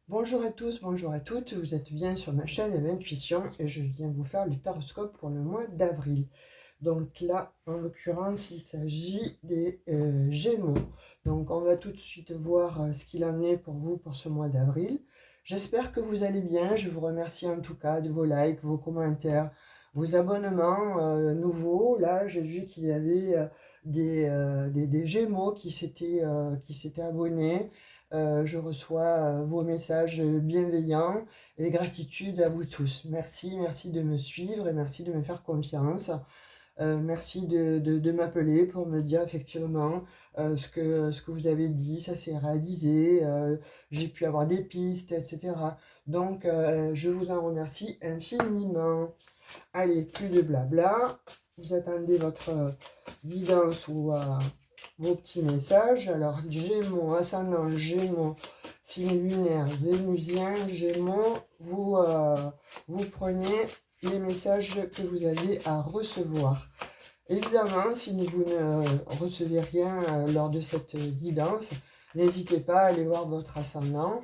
Bonjour à tous, bonjour à toutes, vous êtes bien sur ma chaîne Intuition et je viens vous faire le taroscope pour le mois d'avril. Donc là, en l'occurrence, il s'agit des Gémeaux. Donc on va tout de suite voir ce qu'il en est pour vous pour ce mois d'avril. J'espère que vous allez bien, je vous remercie en tout cas de vos likes, vos commentaires, vos abonnements nouveaux. Là, j'ai vu qu'il y avait des Gémeaux qui s'étaient abonnés. Je reçois vos messages bienveillants et gratitude à vous tous. Merci, merci de me suivre et merci de me faire confiance. Merci de m'appeler pour me dire effectivement ce que vous avez dit, ça s'est réalisé, j'ai pu avoir des pistes, etc. Donc, je vous en remercie infiniment. Allez, plus de blabla. Vous attendez votre guidance ou vos petits messages. Alors, Gémeaux, ascendant Gémeaux, signe lunaire, Vénusien, Gémeaux, vous prenez les messages que vous avez à recevoir. Évidemment, si vous ne recevez rien lors de cette guidance, n'hésitez pas à aller voir votre ascendant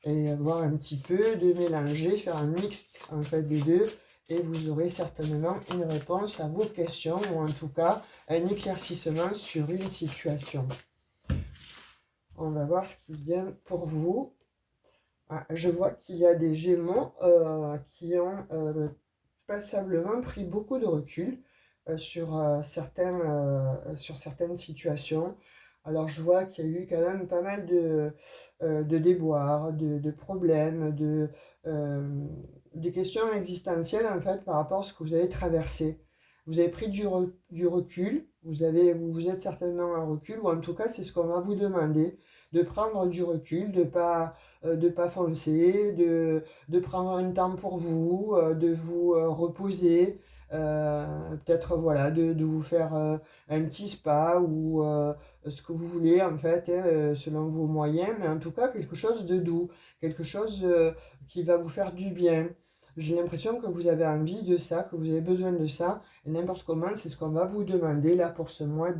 et voir un petit peu, de mélanger, faire un mix en fait des deux et vous aurez certainement une réponse à vos questions ou en tout cas un éclaircissement sur une situation. On va voir ce qui vient pour vous. Ah, je vois qu'il y a des Gémeaux qui ont passablement pris beaucoup de recul sur certaines situations. Alors je vois qu'il y a eu quand même pas mal de déboires, de problèmes, de questions existentielles en fait par rapport à ce que vous avez traversé. Vous avez pris du recul, vous êtes certainement en recul, ou en tout cas c'est ce qu'on va vous demander, de prendre du recul, de pas foncer, de prendre un temps pour vous, de vous reposer, peut-être voilà, de vous faire un petit spa ou ce que vous voulez en fait, hein, selon vos moyens, mais en tout cas quelque chose de doux, quelque chose qui va vous faire du bien. J'ai l'impression que vous avez envie de ça, que vous avez besoin de ça, et n'importe comment, c'est ce qu'on va vous demander là pour ce mois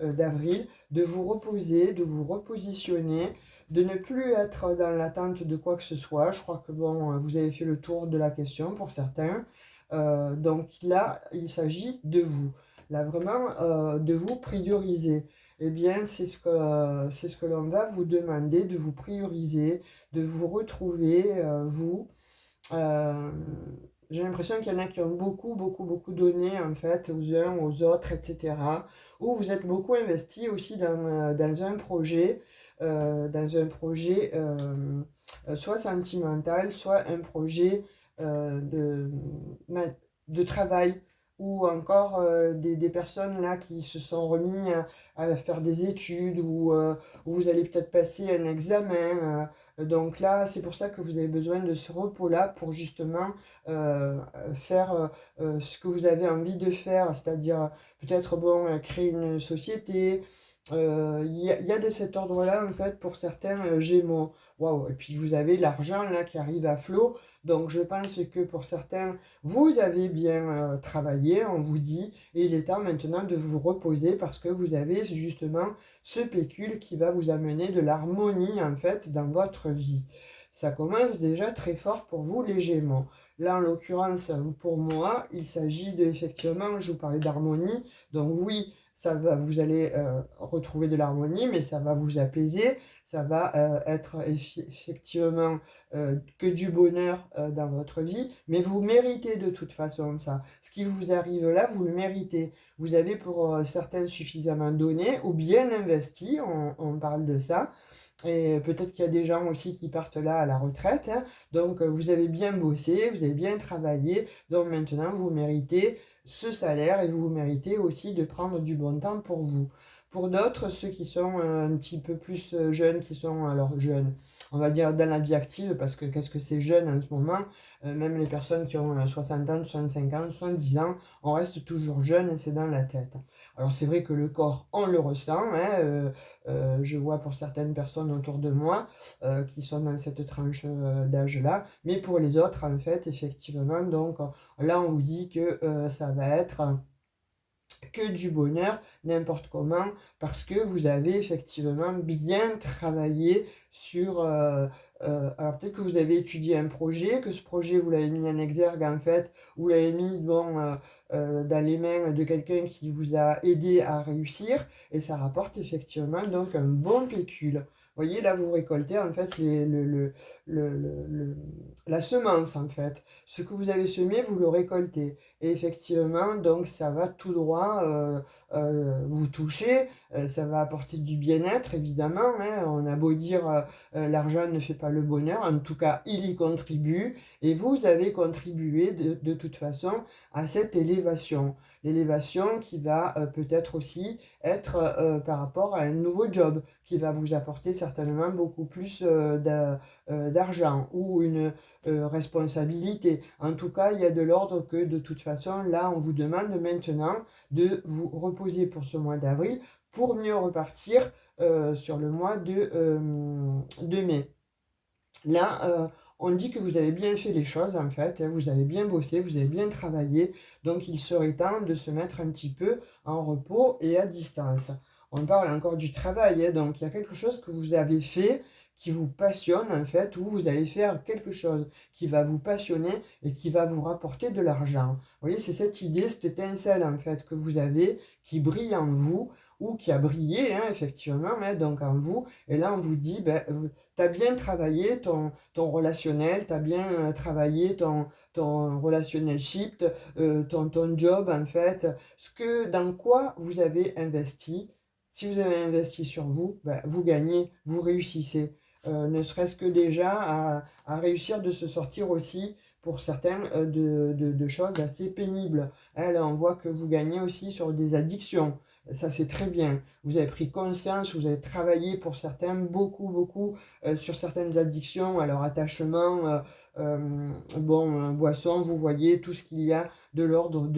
d'avril, de vous reposer, de vous repositionner, de ne plus être dans l'attente de quoi que ce soit. Je crois que bon, vous avez fait le tour de la question pour certains. Donc là, il s'agit de vous. Là, vraiment, de vous prioriser. Eh bien, c'est ce que l'on va vous demander, de vous prioriser, de vous retrouver, vous. Euh, j'ai l'impression qu'il y en a qui ont beaucoup donné, en fait, aux uns, aux autres, etc. Ou vous êtes beaucoup investi aussi dans un projet soit sentimental, soit un projet euh, de, de travail, ou encore des personnes là qui se sont remis à faire des études, ou vous allez peut-être passer un examen. Donc là, c'est pour ça que vous avez besoin de ce repos-là pour justement faire ce que vous avez envie de faire, c'est-à-dire peut-être bon, créer une société. Il y a de cet ordre-là, en fait, pour certains Gémeaux. Waouh! Et puis vous avez l'argent là qui arrive à flot. Donc je pense que pour certains, vous avez bien travaillé, on vous dit, et il est temps maintenant de vous reposer parce que vous avez justement ce pécule qui va vous amener de l'harmonie en fait dans votre vie. Ça commence déjà très fort pour vous les Gémeaux. Là en l'occurrence pour moi, il s'agit de effectivement, je vous parlais d'harmonie, donc oui, vous allez retrouver de l'harmonie, mais ça va vous apaiser, ça va être effectivement que du bonheur dans votre vie, mais vous méritez de toute façon ça. Ce qui vous arrive là, vous le méritez. Vous avez pour certains suffisamment donné ou bien investi, on parle de ça. Et peut-être qu'il y a des gens aussi qui partent là à la retraite, hein. Donc vous avez bien bossé, vous avez bien travaillé, donc maintenant vous méritez ce salaire et vous méritez aussi de prendre du bon temps pour vous. Pour d'autres, ceux qui sont un petit peu plus jeunes, qui sont alors jeunes, on va dire dans la vie active, parce que qu'est-ce que c'est jeune en ce moment, même les personnes qui ont 60 ans, 65 ans, 70 ans, on reste toujours jeune et c'est dans la tête. Alors c'est vrai que le corps, on le ressent, hein, je vois pour certaines personnes autour de moi qui sont dans cette tranche d'âge-là, mais pour les autres, en fait, effectivement, donc là, on vous dit que ça va être que du bonheur n'importe comment, parce que vous avez effectivement bien travaillé sur... alors peut-être que vous avez étudié un projet, que ce projet vous l'avez mis en exergue en fait, vous l'avez mis dans les mains de quelqu'un qui vous a aidé à réussir, et ça rapporte effectivement donc un bon pécule. Vous voyez, là, vous récoltez en fait la semence en fait. Ce que vous avez semé, vous le récoltez. Et effectivement, donc ça va tout droit vous toucher, ça va apporter du bien-être, évidemment, hein. On a beau dire l'argent ne fait pas le bonheur, en tout cas, il y contribue, et vous avez contribué de toute façon à cette élévation. L'élévation qui va peut-être aussi être par rapport à un nouveau job, qui va vous apporter certainement beaucoup plus d'argent ou une responsabilité. En tout cas, il y a de l'ordre que de toute façon, là, on vous demande maintenant de vous reposer pour ce mois d'avril pour mieux repartir sur le mois de mai. Là, on dit que vous avez bien fait les choses en fait, hein, vous avez bien bossé, vous avez bien travaillé, donc il serait temps de se mettre un petit peu en repos et à distance. On parle encore du travail, hein, donc il y a quelque chose que vous avez fait qui vous passionne en fait, ou vous allez faire quelque chose qui va vous passionner et qui va vous rapporter de l'argent. Vous voyez, c'est cette idée, cette étincelle en fait que vous avez qui brille en vous ou qui a brillé, hein, effectivement, hein, donc en vous. Et là, on vous dit, ben, tu as bien travaillé ton relationnel, tu as bien travaillé ton relationship, ton job, en fait. Dans quoi vous avez investi. Si vous avez investi sur vous, ben, vous gagnez, vous réussissez. Ne serait-ce que déjà à réussir de se sortir aussi pour certains de choses assez pénibles. Hein, là, on voit que vous gagnez aussi sur des addictions. Ça, c'est très bien. Vous avez pris conscience, vous avez travaillé pour certains, beaucoup, sur certaines addictions, alors attachement, boisson, vous voyez tout ce qu'il y a de l'ordre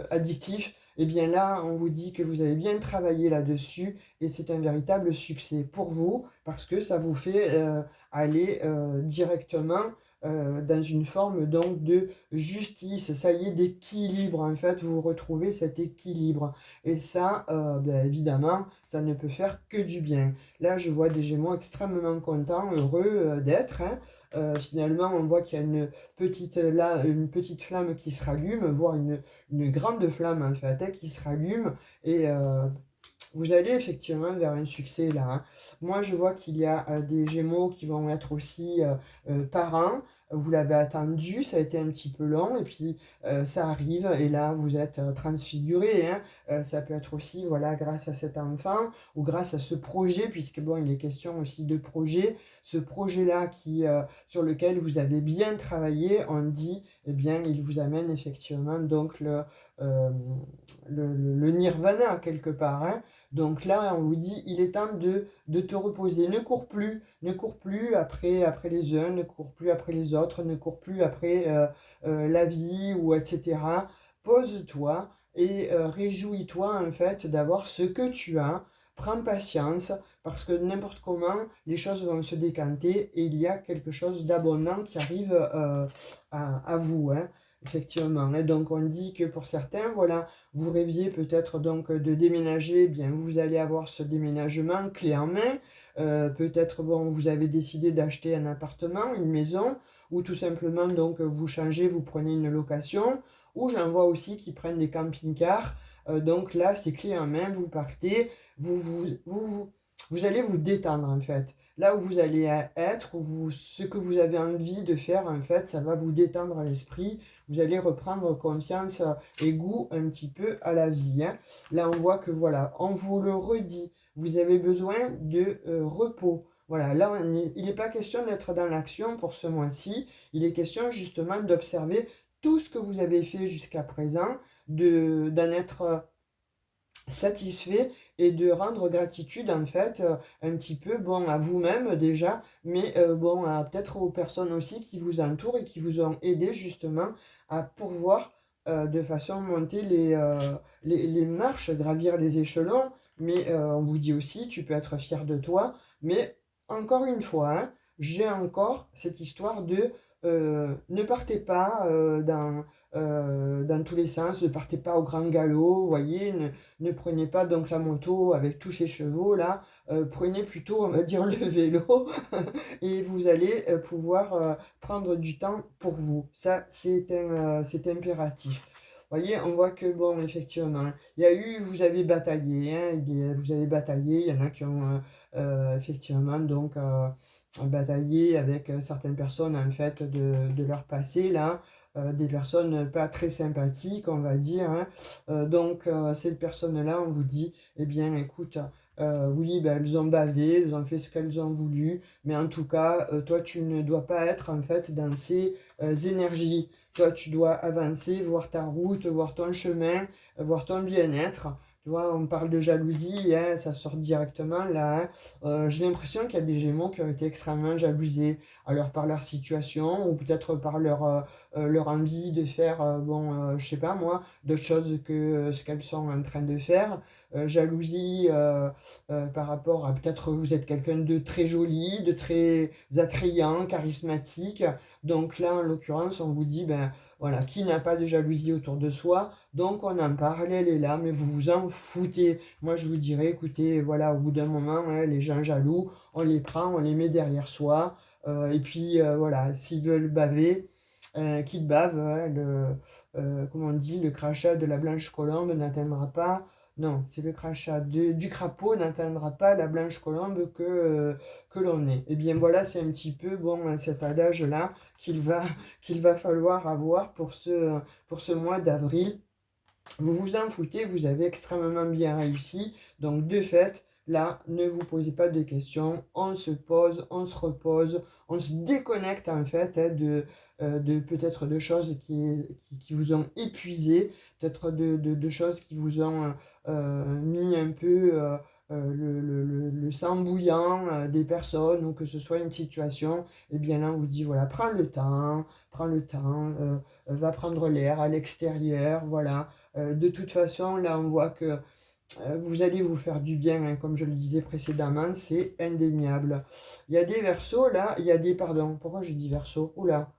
addictif. Et bien là, on vous dit que vous avez bien travaillé là-dessus et c'est un véritable succès pour vous parce que ça vous fait aller directement dans une forme donc de justice, ça y est, d'équilibre. En fait, vous retrouvez cet équilibre. Et ça, bien évidemment, ça ne peut faire que du bien. Là, je vois des Gémeaux extrêmement contents, heureux d'être, hein. Finalement, on voit qu'il y a une petite flamme qui se rallume, voire une grande flamme en fait, hein, qui se rallume. Et vous allez effectivement vers un succès là, hein. Moi, je vois qu'il y a des Gémeaux qui vont être aussi parents. Vous l'avez attendu, ça a été un petit peu long, et puis ça arrive, et là, vous êtes transfiguré, hein. Ça peut être aussi, voilà, grâce à cet enfant, ou grâce à ce projet, puisque bon, il est question aussi de projet. Ce projet-là sur lequel vous avez bien travaillé, on dit, eh bien, il vous amène effectivement donc le nirvana quelque part, hein. Donc là, on vous dit, il est temps de te reposer. Ne cours plus après les uns, ne cours plus après les autres, ne cours plus après la vie ou etc. Pose-toi et réjouis-toi en fait d'avoir ce que tu as. Prends patience parce que n'importe comment, les choses vont se décanter et il y a quelque chose d'abondant qui arrive à vous, hein. Effectivement, et donc on dit que pour certains, voilà, vous rêviez peut-être donc de déménager, eh bien vous allez avoir ce déménagement clé en main. Peut-être bon, vous avez décidé d'acheter un appartement, une maison, ou tout simplement donc vous changez, vous prenez une location, ou j'en vois aussi qui prennent des camping-cars. Donc là, c'est clé en main, vous partez, vous allez vous détendre en fait. Là où vous allez être, ce que vous avez envie de faire en fait, ça va vous détendre l'esprit. Vous allez reprendre confiance et goût un petit peu à la vie, hein. Là, on voit que voilà, on vous le redit, vous avez besoin de repos. Voilà, là, il n'est pas question d'être dans l'action pour ce mois-ci, il est question justement d'observer tout ce que vous avez fait jusqu'à présent, d'en être satisfait et de rendre gratitude en fait un petit peu bon à vous-même déjà, mais bon peut-être aux personnes aussi qui vous entourent et qui vous ont aidé justement à pouvoir de façon monter les marches, gravir les échelons. Mais on vous dit aussi, tu peux être fier de toi, mais encore une fois, hein, j'ai encore cette histoire de ne partez pas dans tous les sens, ne partez pas au grand galop, vous voyez, ne prenez pas donc la moto avec tous ces chevaux là, prenez plutôt, on va dire, le vélo et vous allez pouvoir prendre du temps pour vous. Ça, c'est impératif. Vous voyez, on voit que, bon, effectivement, il y a eu, vous avez bataillé, hein, vous avez bataillé, il y en a qui ont, effectivement, donc, bataillé avec certaines personnes, en fait, de leur passé, là, des personnes pas très sympathiques, on va dire, hein. Donc, ces personnes-là, on vous dit, eh bien, écoute, oui, ben, elles ont bavé, elles ont fait ce qu'elles ont voulu, mais en tout cas, toi, tu ne dois pas être, en fait, dans ces énergies. Toi, tu dois avancer, voir ta route, voir ton chemin, voir ton bien-être. Tu vois, on parle de jalousie, hein, ça sort directement là, hein. J'ai l'impression qu'il y a des Gémeaux qui ont été extrêmement jalousés, alors par leur situation ou peut-être par leur envie de faire, bon, je sais pas moi, d'autres choses que ce qu'elles sont en train de faire. Jalousie par rapport à peut-être vous êtes quelqu'un de très joli, de très attrayant, charismatique. Donc là, en l'occurrence, on vous dit, ben voilà, qui n'a pas de jalousie autour de soi? Donc on en parle, elle est là, mais vous vous en foutez. Moi, je vous dirais, écoutez, voilà, au bout d'un moment, hein, les gens jaloux, on les prend, on les met derrière soi. Et puis, voilà, s'ils veulent baver, qu'ils bavent. Hein, comment on dit, le crachat de la blanche colombe n'atteindra pas. Non, c'est le crachat du crapaud n'atteindra pas la blanche colombe que l'on est. Et bien voilà, c'est un petit peu bon, cet adage-là qu'il va falloir avoir pour ce mois d'avril. Vous vous en foutez, vous avez extrêmement bien réussi. Donc, de fait, là, ne vous posez pas de questions. On se pose, on se repose, on se déconnecte en fait hein, de peut-être de choses qui vous ont épuisé, peut-être de choses qui vous ont mis un peu le sang bouillant des personnes ou que ce soit une situation. Et bien là, on vous dit voilà, prends le temps, va prendre l'air à l'extérieur, voilà. De toute façon, là, on voit que vous allez vous faire du bien, hein, comme je le disais précédemment, c'est indéniable. Il y a des versos, là, il y a des, pardon, pourquoi j'ai dit verso? Oula,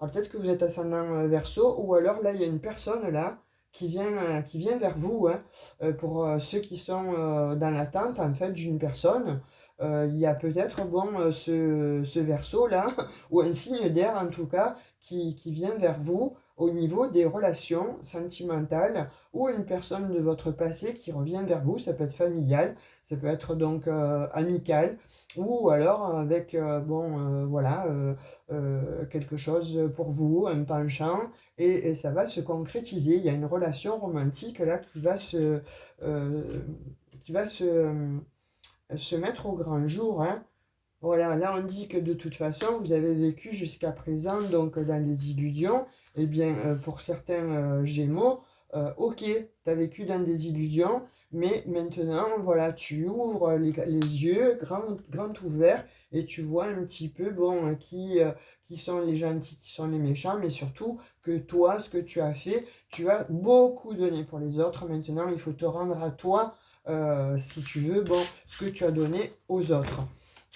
alors peut-être que vous êtes ascendant verso, ou alors là, il y a une personne, là, qui vient vers vous, hein, pour ceux qui sont dans l'attente, en fait, d'une personne. Il y a peut-être, bon, ce verso-là, ou un signe d'air, en tout cas, qui vient vers vous au niveau des relations sentimentales ou une personne de votre passé qui revient vers vous, ça peut être familial, ça peut être donc amical ou alors avec bon voilà quelque chose pour vous, un penchant et ça va se concrétiser. Il y a une relation romantique là euh, qui va se mettre au grand jour, hein. Voilà, là on dit que de toute façon, vous avez vécu jusqu'à présent donc dans des illusions. Eh bien, pour certains Gémeaux, ok, tu as vécu dans des illusions, mais maintenant, voilà, tu ouvres les yeux grand ouverts et tu vois un petit peu, bon, qui sont les gentils, qui sont les méchants, mais surtout que toi, ce que tu as fait, tu as beaucoup donné pour les autres. Maintenant, il faut te rendre à toi, si tu veux, bon, ce que tu as donné aux autres.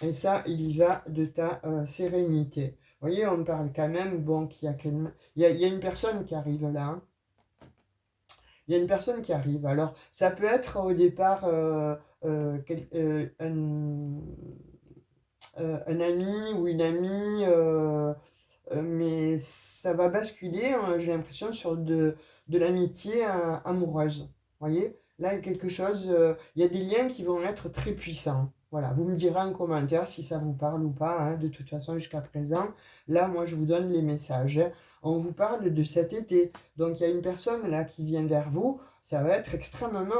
Et ça, il y va de ta sérénité. Vous voyez, on parle quand même, bon, il y a une personne qui arrive là, hein. Il y a une personne qui arrive. Alors, ça peut être au départ un ami ou une amie, mais ça va basculer, hein, j'ai l'impression, sur de l'amitié amoureuse. Vous voyez? Là, il y a quelque chose, il y a des liens qui vont être très puissants. Voilà, vous me direz en commentaire si ça vous parle ou pas, hein, de toute façon, jusqu'à présent. Là, moi, je vous donne les messages, hein. On vous parle de cet été. Donc, il y a une personne là qui vient vers vous. Ça va être extrêmement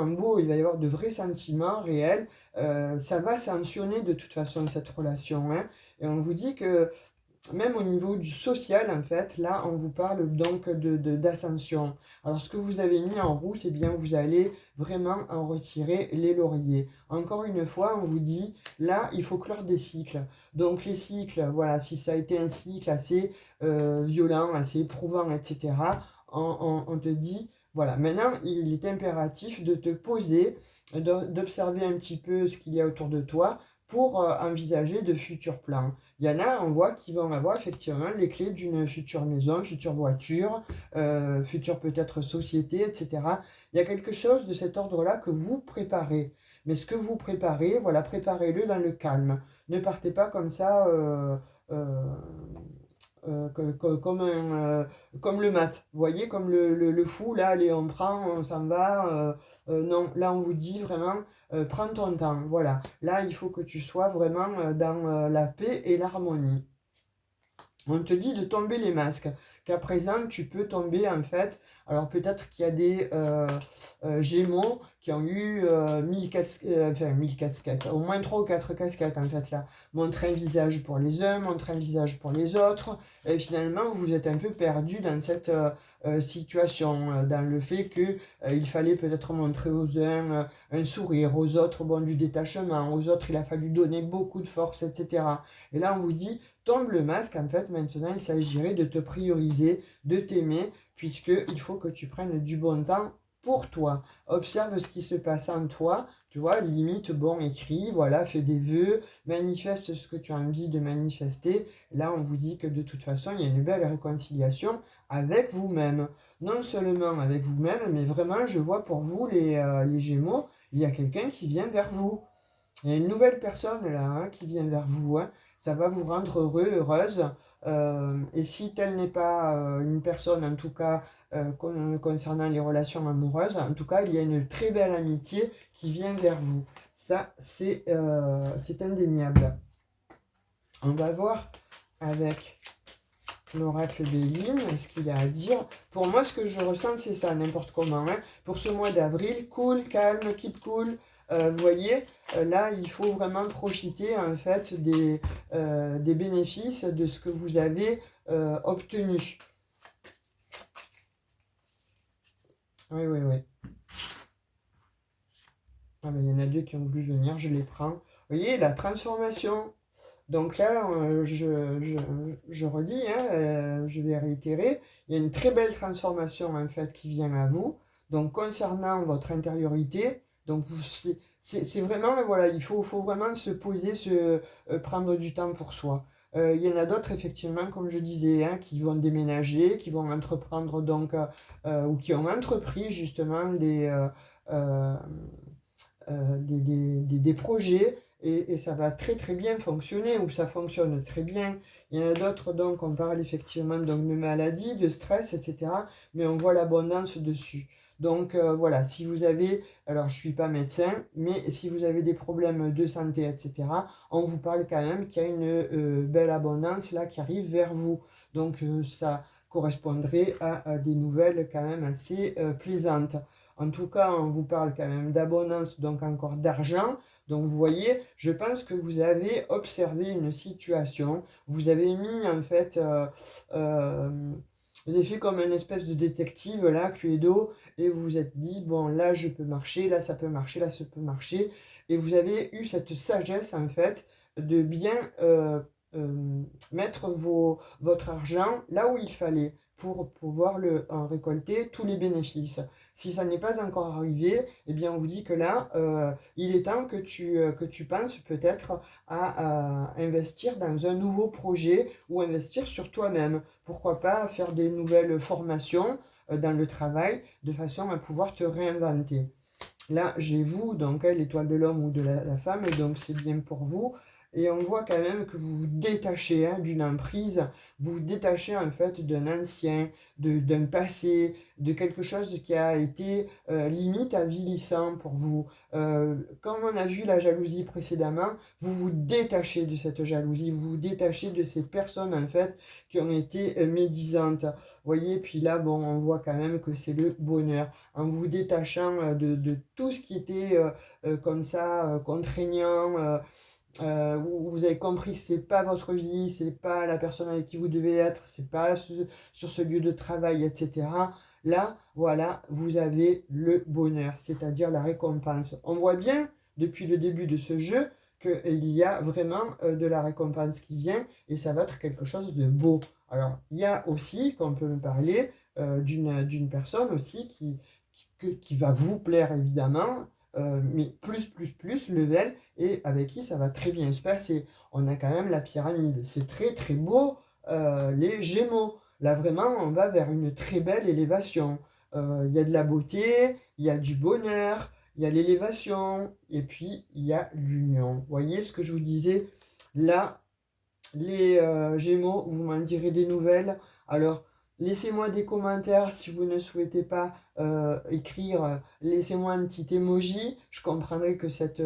beau. Il va y avoir de vrais sentiments réels. Ça va sanctionner de toute façon cette relation, hein. Et on vous dit que même au niveau du social, en fait, là, on vous parle donc d'ascension. Alors, ce que vous avez mis en route, eh bien, vous allez vraiment en retirer les lauriers. Encore une fois, on vous dit, là, il faut clore des cycles. Donc, les cycles, voilà, si ça a été un cycle assez violent, assez éprouvant, etc., on te dit, Voilà, maintenant, il est impératif de te poser, d'observer un petit peu ce qu'il y a autour de toi pour envisager de futurs plans. Il y en a, on voit, qui vont avoir effectivement les clés d'une future maison, future voiture, future peut-être société, etc. Il y a quelque chose de cet ordre-là que vous préparez. Mais ce que vous préparez, voilà, préparez-le dans le calme. Ne partez pas comme ça, euh, comme le mat. Vous voyez, comme le fou, là, allez, on prend, on s'en va. Non, là, on vous dit vraiment, prends ton temps. Voilà. Là, il faut que tu sois vraiment dans la paix et l'harmonie. On te dit de tomber les masques, qu'à présent tu peux tomber en fait. Alors peut-être qu'il y a des Gémeaux qui ont eu 1000 casquettes, au moins 3 ou 4 casquettes en fait là. Montrer un visage pour les uns, montrer un visage pour les autres. Et finalement vous êtes un peu perdu dans cette situation, dans le fait que il fallait peut-être montrer aux uns un sourire, aux autres bon, du détachement, aux autres il a fallu donner beaucoup de force, etc. Et là on vous dit tombe le masque, en fait, maintenant, il s'agirait de te prioriser, de t'aimer, puisqu'il faut que tu prennes du bon temps pour toi. Observe ce qui se passe en toi, tu vois, limite, bon, écris, voilà, fais des vœux, manifeste ce que tu as envie de manifester. Là, on vous dit que de toute façon, il y a une belle réconciliation avec vous-même. Non seulement avec vous-même, mais vraiment, je vois pour vous, les Gémeaux, il y a quelqu'un qui vient vers vous. Il y a une nouvelle personne là qui vient vers vous, hein. Ça va vous rendre heureux, heureuse. Et si telle n'est pas une personne, en tout cas concernant les relations amoureuses, en tout cas, il y a une très belle amitié qui vient vers vous. Ça, c'est indéniable. On va voir avec l'oracle des lignes, ce qu'il a à dire. Pour moi, ce que je ressens, c'est ça, n'importe comment. Hein. Pour ce mois d'avril, cool, calme, keep cool. Vous voyez, là, il faut vraiment profiter en fait des bénéfices de ce que vous avez obtenu. Oui, oui, oui. Ah, ben, il y en a deux qui ont voulu venir, je les prends. Vous voyez, la transformation. Donc là, je redis, hein, je vais réitérer, il y a une très belle transformation en fait qui vient à vous. Donc concernant votre intériorité, donc c'est vraiment, voilà, faut vraiment se poser, prendre du temps pour soi. Il y en a d'autres, effectivement, comme je disais, hein, qui vont déménager, qui vont entreprendre donc, ou qui ont entrepris justement euh, des projets et ça va très très bien fonctionner ou ça fonctionne très bien. Il y en a d'autres, donc on parle effectivement donc, de maladies, de stress, etc. Mais on voit l'abondance dessus. Donc voilà, si vous avez, alors je ne suis pas médecin, mais si vous avez des problèmes de santé, etc., on vous parle quand même qu'il y a une belle abondance là qui arrive vers vous. Donc ça correspondrait à des nouvelles quand même assez plaisantes. En tout cas, on vous parle quand même d'abondance, donc encore d'argent. Donc vous voyez, je pense que vous avez observé une situation, vous avez mis en fait, euh, vous avez fait comme une espèce de détective là, Cluedo, et vous vous êtes dit, bon là je peux marcher, là ça peut marcher, là ça peut marcher. Et vous avez eu cette sagesse en fait de bien mettre votre argent là où il fallait pour pouvoir en récolter tous les bénéfices. Si ça n'est pas encore arrivé, eh bien on vous dit que là, il est temps que tu penses peut-être à investir dans un nouveau projet ou investir sur toi-même. Pourquoi pas faire des nouvelles formations dans le travail de façon à pouvoir te réinventer. Là, j'ai vous, donc l'étoile de l'homme ou de la femme, donc c'est bien pour vous. Et on voit quand même que vous vous détachez hein, d'une emprise, vous vous détachez en fait d'un ancien, d'un passé, de quelque chose qui a été limite avilissant pour vous. Comme on a vu la jalousie précédemment, vous vous détachez de cette jalousie, vous vous détachez de ces personnes en fait qui ont été médisantes. Vous voyez, puis là, bon, on voit quand même que c'est le bonheur en vous détachant de tout ce qui était comme ça, contraignant, où vous avez compris que c'est pas votre vie, c'est pas la personne avec qui vous devez être, c'est pas sur ce lieu de travail, etc. Là, voilà, vous avez le bonheur, c'est-à-dire la récompense. On voit bien depuis le début de ce jeu qu'il y a vraiment de la récompense qui vient et ça va être quelque chose de beau. Alors, il y a aussi, qu'on peut me parler, d'une personne aussi qui va vous plaire évidemment, mais plus level, et avec qui ça va très bien se passer. On a quand même la pyramide, c'est très très beau, les Gémeaux. Là vraiment, on va vers une très belle élévation. Il y a de la beauté, il y a du bonheur, il y a l'élévation, et puis il y a l'union. Vous voyez ce que je vous disais? Là, les Gémeaux, vous m'en direz des nouvelles. Alors, laissez-moi des commentaires si vous ne souhaitez pas écrire. Laissez-moi un petit emoji. Je comprendrai que cette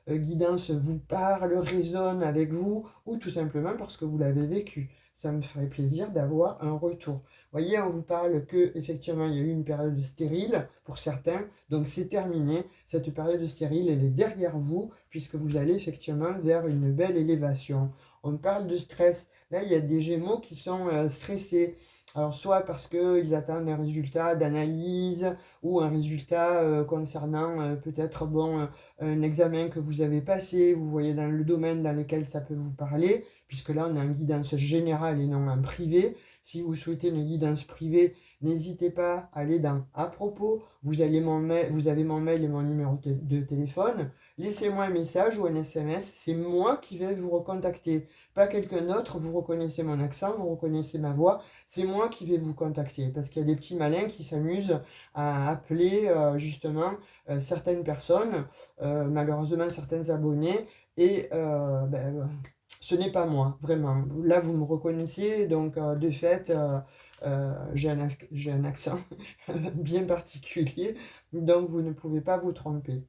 guidance vous parle, résonne avec vous, ou tout simplement parce que vous l'avez vécu. Ça me ferait plaisir d'avoir un retour. Vous voyez, on vous parle que effectivement il y a eu une période stérile pour certains, donc c'est terminé. Cette période stérile, elle est derrière vous, puisque vous allez effectivement vers une belle élévation. On parle de stress. Là, il y a des Gémeaux qui sont stressés. Alors, soit parce qu'ils attendent un résultat d'analyse ou un résultat concernant peut-être bon, un examen que vous avez passé, vous voyez dans le domaine dans lequel ça peut vous parler, puisque là, on a une guidance générale et non en privé. Si vous souhaitez une guidance privée, n'hésitez pas à aller dans à propos. Vous avez mon mail et mon numéro de téléphone. Laissez-moi un message ou un SMS, c'est moi qui vais vous recontacter, pas quelqu'un d'autre. Vous reconnaissez mon accent, vous reconnaissez ma voix, c'est moi qui vais vous contacter, parce qu'il y a des petits malins qui s'amusent à appeler justement certaines personnes, malheureusement certains abonnés, et ce n'est pas moi, vraiment. Là, vous me reconnaissez, donc de fait, j'ai un accent bien particulier, donc vous ne pouvez pas vous tromper.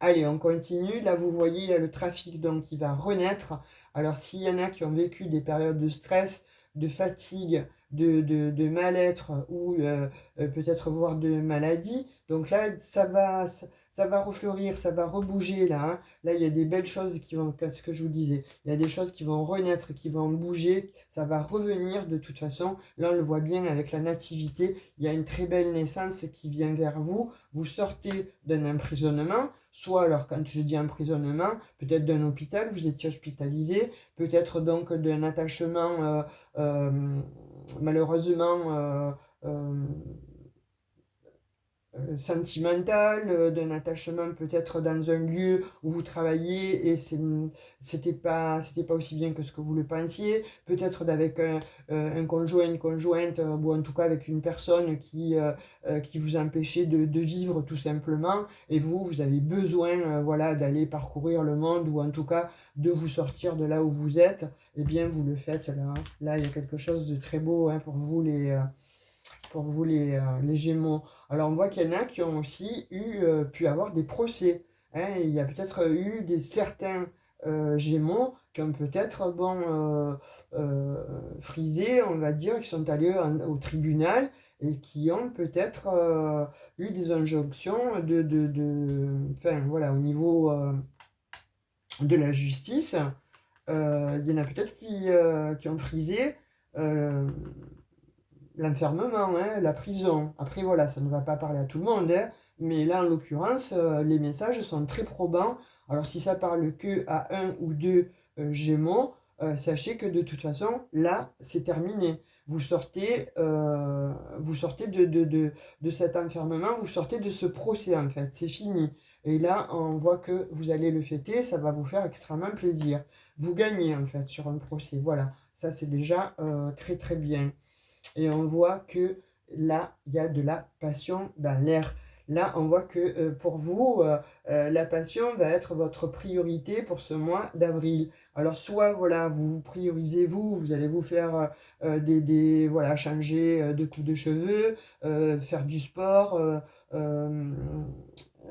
Allez, on continue. Là, vous voyez, il y a le trafic donc, qui va renaître. Alors, s'il y en a qui ont vécu des périodes de stress, de fatigue, de mal-être ou peut-être voire de maladie, donc là, ça va refleurir, ça va rebouger là. Hein. Là, il y a des belles choses qui vont, ce que je vous disais, il y a des choses qui vont renaître, qui vont bouger, ça va revenir de toute façon. Là, on le voit bien avec la nativité, il y a une très belle naissance qui vient vers vous. Vous sortez d'un emprisonnement. Soit, alors quand je dis emprisonnement, peut-être d'un hôpital, vous étiez hospitalisé, peut-être donc d'un attachement malheureusement sentimental, d'un attachement peut-être dans un lieu où vous travaillez et c'était pas aussi bien que ce que vous le pensiez, peut-être avec un conjoint, une conjointe, ou en tout cas avec une personne qui vous empêchait de vivre tout simplement, et vous avez besoin voilà, d'aller parcourir le monde, ou en tout cas de vous sortir de là où vous êtes, et bien vous le faites là. Hein. Là, il y a quelque chose de très beau hein, pour vous les Gémeaux. Alors on voit qu'il y en a qui ont aussi pu avoir des procès. Hein. Il y a peut-être eu certains Gémeaux qui ont peut-être frisé, on va dire, qui sont allés au tribunal et qui ont peut-être eu des injonctions enfin voilà, au niveau de la justice. Il y en a peut-être qui ont frisé l'enfermement, hein, la prison. Après, voilà, ça ne va pas parler à tout le monde, hein, mais là, en l'occurrence, les messages sont très probants. Alors, si ça parle que à un ou deux Gémeaux, sachez que de toute façon, là, c'est terminé. Vous sortez de cet enfermement, vous sortez de ce procès, en fait. C'est fini. Et là, on voit que vous allez le fêter, ça va vous faire extrêmement plaisir. Vous gagnez, en fait, sur un procès. Voilà, ça, c'est déjà très, très bien. Et on voit que là, il y a de la passion dans l'air. Là, on voit que pour vous, la passion va être votre priorité pour ce mois d'avril. Alors, soit, voilà, vous priorisez vous allez vous faire voilà, changer de coupe de cheveux, faire du sport,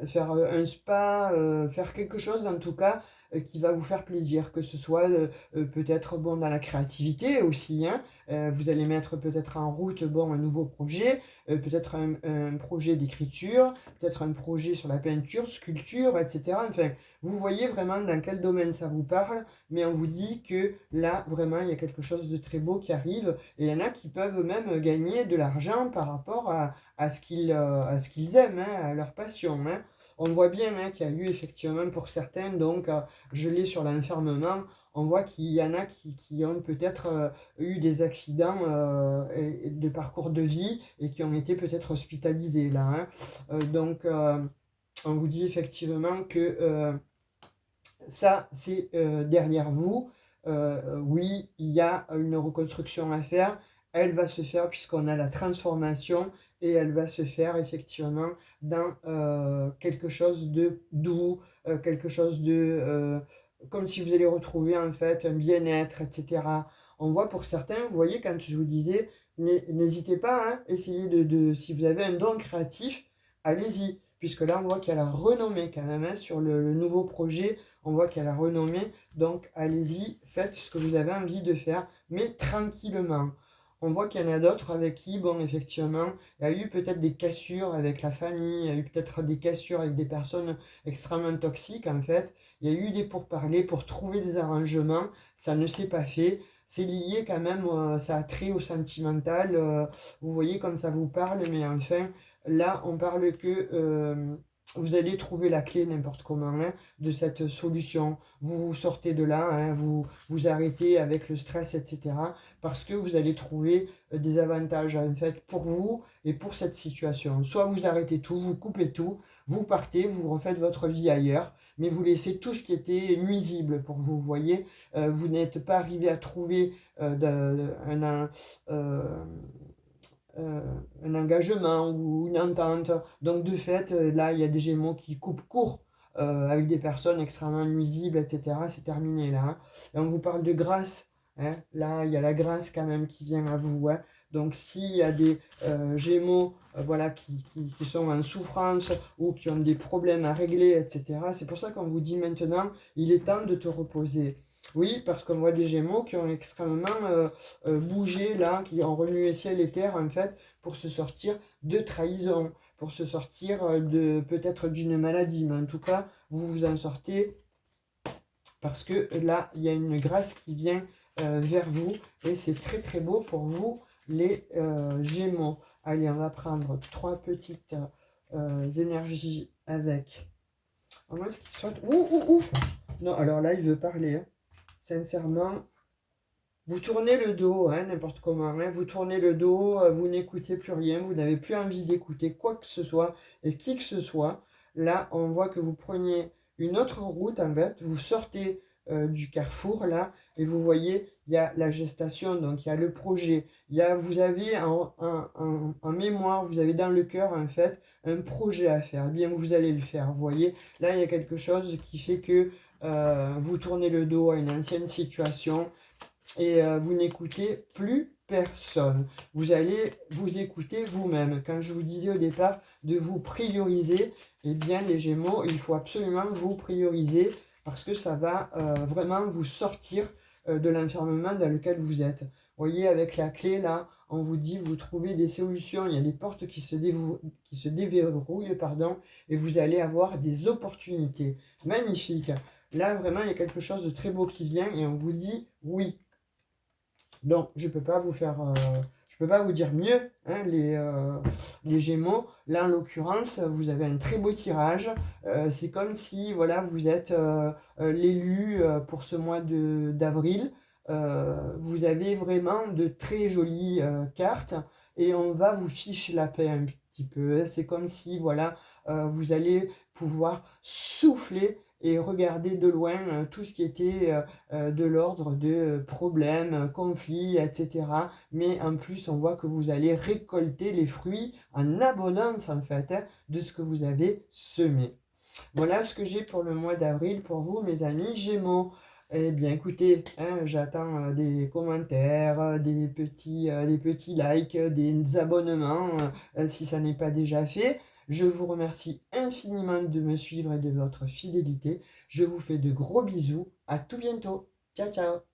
faire un spa, faire quelque chose en tout cas qui va vous faire plaisir, que ce soit peut-être bon dans la créativité aussi, hein, vous allez mettre peut-être en route bon un nouveau projet, peut-être un projet d'écriture, peut-être un projet sur la peinture, sculpture, etc. Enfin, vous voyez vraiment dans quel domaine ça vous parle, mais on vous dit que là vraiment il y a quelque chose de très beau qui arrive, et il y en a qui peuvent même gagner de l'argent par rapport à ce qu'ils aiment, hein, à leur passion. Hein. On voit bien hein, qu'il y a eu effectivement pour certains, donc gelé sur l'enfermement, on voit qu'il y en a qui ont peut-être eu des accidents de parcours de vie et qui ont été peut-être hospitalisés là. Hein. Donc, on vous dit effectivement que ça, c'est derrière vous. Oui, il y a une reconstruction à faire. Elle va se faire puisqu'on a la transformation et elle va se faire effectivement dans quelque chose de doux, quelque chose de... comme si vous allez retrouver en fait un bien-être, etc. On voit pour certains, vous voyez, quand je vous disais, n'hésitez pas, hein, essayez si vous avez un don créatif, allez-y. Puisque là, on voit qu'il y a la renommée quand même hein, sur le nouveau projet on voit qu'elle a renommé, donc allez-y, faites ce que vous avez envie de faire, mais tranquillement. On voit qu'il y en a d'autres avec qui, bon, effectivement, il y a eu peut-être des cassures avec la famille, il y a eu peut-être des cassures avec des personnes extrêmement toxiques, en fait. Il y a eu des pourparlers pour trouver des arrangements, ça ne s'est pas fait. C'est lié quand même, ça a trait au sentimental. Vous voyez comme ça vous parle, mais enfin, là, on parle que vous allez trouver la clé n'importe comment hein, de cette solution. Vous vous sortez de là, hein, vous arrêtez avec le stress, etc. Parce que vous allez trouver des avantages en fait pour vous et pour cette situation. Soit vous arrêtez tout, vous coupez tout, vous partez, vous refaites votre vie ailleurs, mais vous laissez tout ce qui était nuisible pour vous. Vous voyez, vous n'êtes pas arrivé à trouver un engagement ou une entente. Donc de fait, là, il y a des Gémeaux qui coupent court avec des personnes extrêmement nuisibles, etc. C'est terminé là. Hein. Et on vous parle de grâce. Hein. Là, il y a la grâce quand même qui vient à vous. Hein. Donc s'il y a des Gémeaux voilà, qui sont en souffrance ou qui ont des problèmes à régler, etc., c'est pour ça qu'on vous dit maintenant, il est temps de te reposer. Oui, parce qu'on voit des Gémeaux qui ont extrêmement bougé là, qui ont remué ciel et terre en fait pour se sortir de trahison, pour se sortir de peut-être d'une maladie, mais en tout cas vous vous en sortez parce que là il y a une grâce qui vient vers vous et c'est très très beau pour vous les Gémeaux. Allez, on va prendre 3 petites énergies avec. À moins qu'il soit... Ouh. Non, alors là il veut parler. Hein. Sincèrement, vous tournez le dos, hein, n'importe comment, hein, vous tournez le dos, vous n'écoutez plus rien, vous n'avez plus envie d'écouter quoi que ce soit et qui que ce soit. Là, on voit que vous preniez une autre route, en fait, vous sortez du carrefour, là, et vous voyez, il y a la gestation, donc il y a le projet, vous avez en mémoire, vous avez dans le cœur, en fait, un projet à faire. Eh bien, vous allez le faire, vous voyez. Là, il y a quelque chose qui fait que vous tournez le dos à une ancienne situation, et vous n'écoutez plus personne. Vous allez vous écouter vous-même. Quand je vous disais au départ de vous prioriser, eh bien les Gémeaux, il faut absolument vous prioriser parce que ça va vraiment vous sortir de l'enfermement dans lequel vous êtes. Vous voyez, avec la clé, là, on vous dit, vous trouvez des solutions, il y a des portes qui se déverrouillent, pardon, et vous allez avoir des opportunités. Magnifique. Là, vraiment, il y a quelque chose de très beau qui vient et on vous dit oui. Donc, je peux pas vous faire, je peux pas vous dire mieux, hein, les Gémeaux. Là, en l'occurrence, vous avez un très beau tirage. C'est comme si, voilà, vous êtes l'élu pour ce mois d'avril. Vous avez vraiment de très jolies cartes et on va vous ficher la paix un petit peu. C'est comme si, voilà, vous allez pouvoir souffler et regarder de loin tout ce qui était de l'ordre de problèmes, conflits, etc. Mais en plus, on voit que vous allez récolter les fruits en abondance, en fait, hein, de ce que vous avez semé. Voilà ce que j'ai pour le mois d'avril pour vous, mes amis Gémeaux. Eh bien, écoutez, hein, j'attends des commentaires, des petits likes, des abonnements, si ça n'est pas déjà fait. Je vous remercie infiniment de me suivre et de votre fidélité. Je vous fais de gros bisous. À tout bientôt. Ciao, ciao.